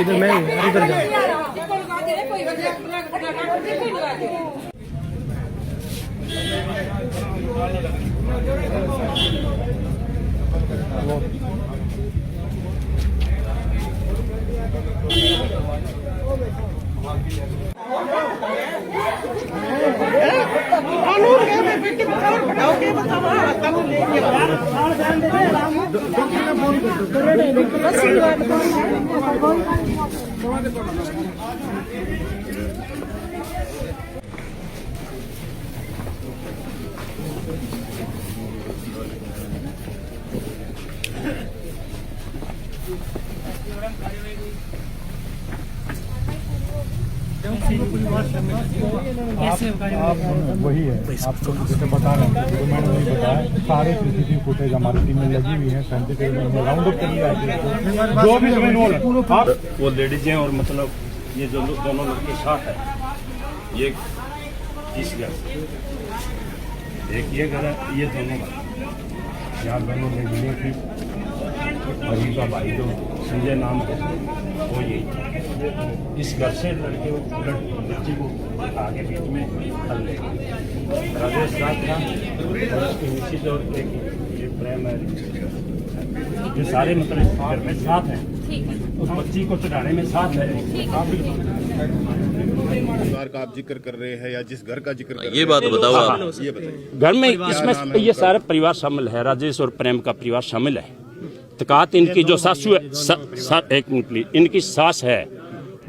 इधर मैं इधर जा वही है आपको जैसे बता रहे हैं जो मैंने नहीं बताया सारे सीसीटीवी फुटेज हमारी टीम में लगी हुई है सेंसिटिव में राउंड अप करनी है जो भी इन्वॉल्व वो लेडीज हैं और मतलब ये जो दोनों लड़के साथ है ये इस घर एक ये घर है ये दोनों घर यहाँ दोनों लेडीजें थी और इनका भाई जो संजय नाम के वो यही इस घर से लड़के को बच्ची को आगे बीच में हल ले राजेश राज था और उसकी मिसिज और एक ये प्रेम है ये सारे मतलब घर में साथ हैं उस बच्ची को चढ़ाने में साथ है परिवार का आप जिक्र कर रहे हैं या जिस घर का जिक्र कर रहे हैं ये बात बताओ आप। ये बताइए घर में इसमें ये सारा परिवार शामिल है राजेश और प्रेम का परिवार शामिल है तकात इनकी जो सासू है एक मिनट प्लीज इनकी सास है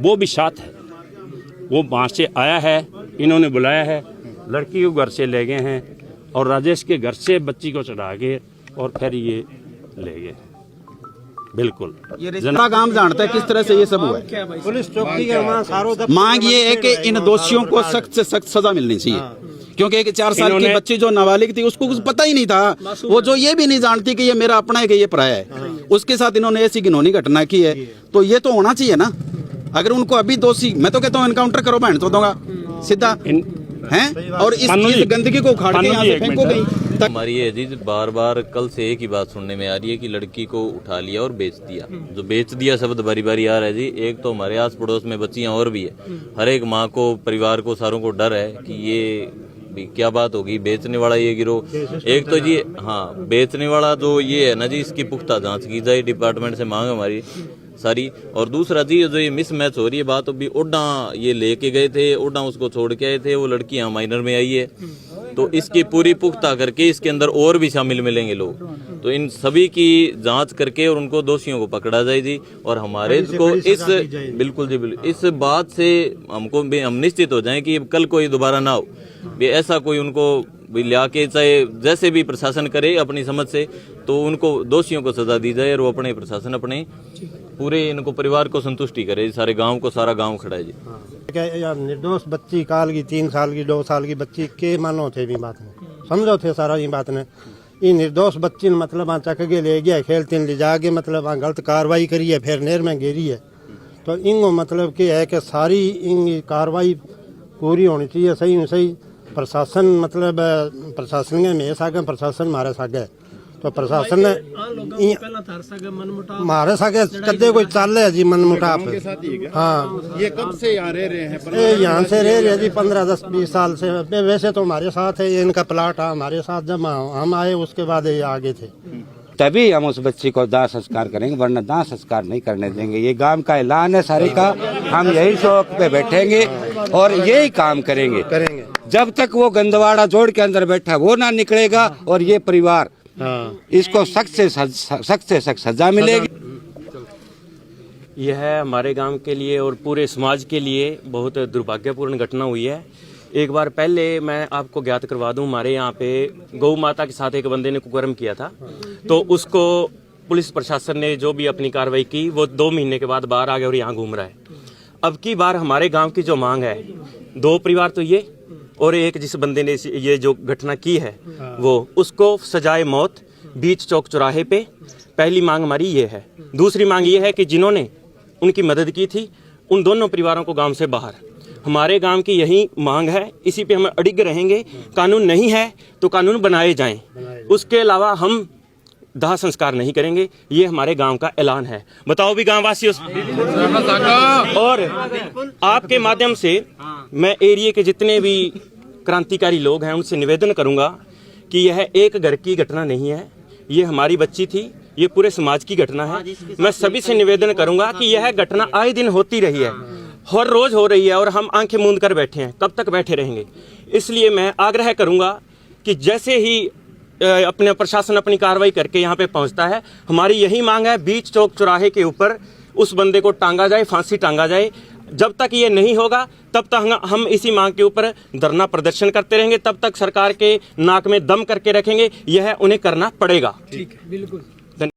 वो भी साथ है वो वहाँ से आया है इन्होंने बुलाया है लड़की को घर से ले गए हैं और राजेश के घर से बच्ची को चढ़ा गए और फिर ये ले गए बिल्कुल पूरा गांव जानता है किस तरह से ये सब हुआ है। पुलिस चौकी का मांग ये है कि इन दोषियों को सख्त से सख्त सजा मिलनी चाहिए क्योंकि एक 4 साल की बच्ची जो नाबालिग थी उसको कुछ पता ही नहीं था वो जो ये भी नहीं जानती कि ये मेरा अपना है कि ये पराया है उसके साथ इन्होंने ऐसी घिनौनी घटना की है तो ये तो होना चाहिए ना। अगर उनको अभी दोषी मैं तो कहता हूँ एनकाउंटर करो बहन तो दूंगा सीधा हैं और इस गंदगी को उखाड़ के यहाँ से फेंको गई। हमारी ये अजीज बार बार कल से एक ही बात सुनने में आ रही है कि लड़की को उठा लिया और बेच दिया। जो बेच दिया शब्द बारी बारी आ रहा है जी। एक तो हमारे आस पड़ोस में बच्चियां और भी है हर एक माँ को परिवार को सारों को डर है कि ये क्या बात होगी बेचने वाला ये गिरोह। एक तो जी हाँ बेचने वाला जो ये है ना जी इसकी पुख्ता जांच की जाए डिपार्टमेंट से मांग हमारी सारी। और दूसरा जी जो ये मिस मैच हो रही है बात अभी ओडा ये लेके गए थे ओडा उसको छोड़ के आए थे वो लड़की यहाँ माइनर में आई है तो इसकी पूरी पुख्ता करके इसके अंदर और भी शामिल मिलेंगे लोग तो इन सभी की जांच करके और उनको दोषियों को पकड़ा जाए जी। और हमारे को इस बिल्कुल जी बिल्कुल इस बात से हमको हम निश्चित हो जाएं कि कल कोई दोबारा ना हो ऐसा कोई उनको लिया के चाहे जैसे भी प्रशासन करे अपनी समझ से तो उनको दोषियों को सजा दी जाए और वो अपने प्रशासन अपने पूरे इनको परिवार को संतुष्टि करे सारे गांव को सारा गांव खड़ा है जी। निर्दोष बच्ची काल की 3 साल की 2 साल की बच्ची के मानो थे भी बात में समझो थे सारा ये बात ने ये निर्दोष बच्ची ने मतलब वहाँ चक के ले गया खेलते ले जाके मतलब वहाँ गलत कार्रवाई करी है फिर नेर में गिरी है तो इनको मतलब कि है कि सारी इन कार्रवाई पूरी होनी चाहिए सही सही प्रशासन मतलब प्रशासन में सागे प्रशासन मारे सागे तो प्रशासन ने मारे सागे कदे कोई चल है जी मन मुटाप। हाँ ये कब से यहाँ रह रहे हैं? यहाँ से रह रहे जी 15-10-20 साल से। वैसे तो हमारे साथ है इनका प्लाट है हमारे साथ जब हम आए उसके बाद ये आगे थे तभी हम उस बच्ची को दाह संस्कार करेंगे वरना दाह संस्कार नहीं करने देंगे। ये गांव का ऐलान है सारे का हम यही शौक पे बैठेंगे और यही काम करेंगे जब तक वो गंदवाड़ा जोड़ के अंदर बैठा वो ना निकलेगा और ये परिवार इसको सख्त से सख्त सजा मिलेगी। यह हमारे गांव के लिए और पूरे समाज के लिए बहुत दुर्भाग्यपूर्ण घटना हुई है। एक बार पहले मैं आपको ज्ञात करवा दूं हमारे यहाँ पे गौ माता के साथ एक बंदे ने कुकर्म किया था तो उसको पुलिस प्रशासन ने जो भी अपनी कार्रवाई की वो 2 महीने के बाद बाहर आ गया और यहाँ घूम रहा है। अब की बार हमारे गांव की जो मांग है 2 परिवार तो ये और एक जिस बंदे ने ये जो घटना की है वो उसको सजाए मौत बीच चौक चौराहे पे। पहली मांग हमारी ये है। दूसरी मांग ये है कि जिन्होंने उनकी मदद की थी उन दोनों परिवारों को गांव से बाहर। हमारे गांव की यही मांग है, इसी पे हम अडिग रहेंगे। कानून नहीं है तो कानून बनाए जाएं। उसके अलावा हम दाह संस्कार नहीं करेंगे, ये हमारे गांव का ऐलान है। बताओ भी गांव वासियों। और आपके माध्यम से मैं एरिया के जितने भी क्रांतिकारी लोग हैं उनसे निवेदन करूंगा कि यह एक घर की घटना नहीं है, ये हमारी बच्ची थी, ये पूरे समाज की घटना है। मैं सभी से निवेदन करूंगा कि यह घटना आए दिन होती रही है, हर रोज हो रही है और हम आंखें मूंद कर बैठे हैं। कब तक बैठे रहेंगे? इसलिए मैं आग्रह करूंगा कि जैसे ही अपने प्रशासन अपनी कार्रवाई करके यहाँ पे पहुंचता है, हमारी यही मांग है बीच चौक चौराहे के ऊपर उस बंदे को टांगा जाए, फांसी टांगा जाए। जब तक ये नहीं होगा तब तक हम इसी मांग के ऊपर धरना प्रदर्शन करते रहेंगे, तब तक सरकार के नाक में दम करके रखेंगे। यह उन्हें करना पड़ेगा। ठीक है, बिल्कुल।